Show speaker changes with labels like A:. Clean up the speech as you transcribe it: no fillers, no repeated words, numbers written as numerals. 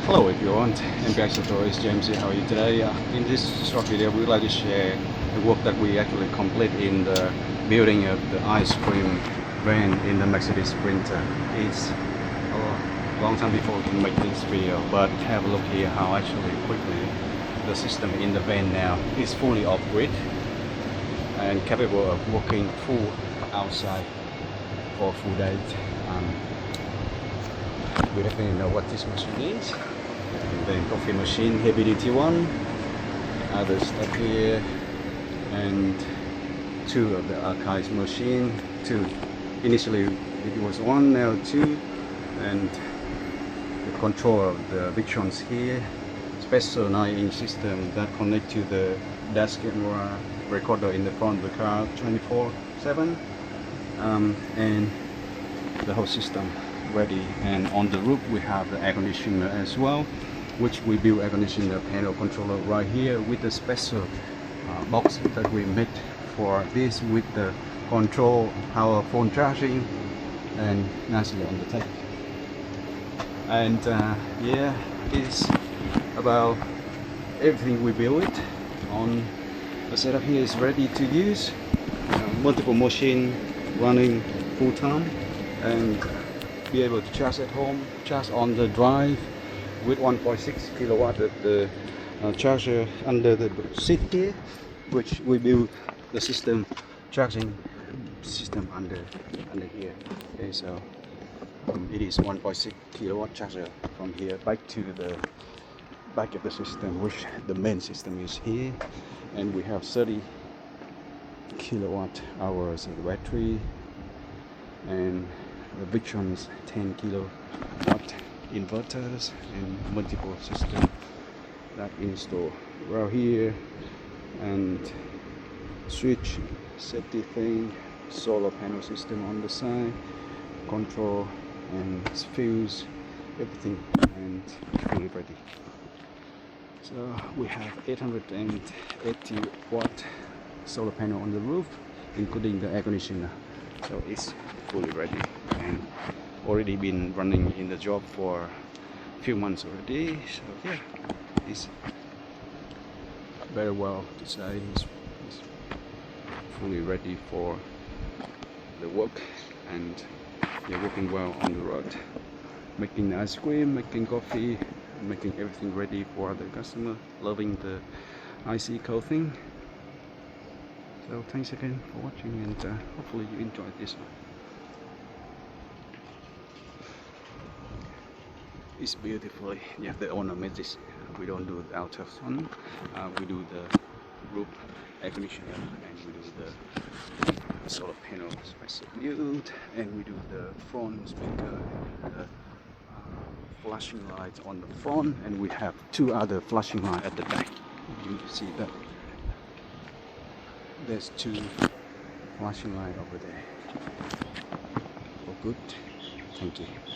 A: Hello everyone, MPX AUTOS, James here. How are you today? In this short video, we would like to share the work that we actually complete in the building of the Icream van in the Mercedes Sprinter. It's a long time before we can make this video, but have a look here how actually quickly the system in the van now is fully off-grid and capable of working full outside for full days. We definitely know what this machine is. And then coffee machine, heavy duty one, other stuff here, and two of the Acai machine. Two. Initially it was one, now two, and the control of the Victrons here. Special 9-inch system that connect to the dash camera recorder in the front of the car 24/7, and the whole system ready. And on the roof we have the air conditioner as well, which we build air conditioner panel controller right here with the special box that we made for this, with the control power phone charging and nicely on the tank. And yeah, it's about everything we build it on. The setup here is ready to use, multiple machine running full time, and be able to charge at home, charge on the drive with 1.6 kilowatt of the charger under the seat here, which we build the system charging system under here. Okay, so it is 1.6 kilowatt charger from here back to the back of the system, which the main system is here, and we have 30 kilowatt hours of the battery and the Victron's 10 kilowatt inverters and multiple system that install right here, and switch, safety thing, solar panel system on the side, control and fuse, everything, and fully ready. So we have 880 watt solar panel on the roof, including the air conditioner. So it's fully ready and already been running in the job for a few months already. So yeah, it's very well to say it's fully ready for the work, and they're working well on the road, making ice cream, making coffee, making everything ready for the customer, loving the IC coating. So thanks again for watching, and hopefully you enjoyed this one. It's beautifully, yeah, the owner made this. We don't do the outer sun, we do the roof air conditioner, and we do the solar panel special build, and we do the front speaker, the flashing lights on the front, and we have two other flashing lights at the back. You see that there's two flashing lights over there. Oh good, thank you.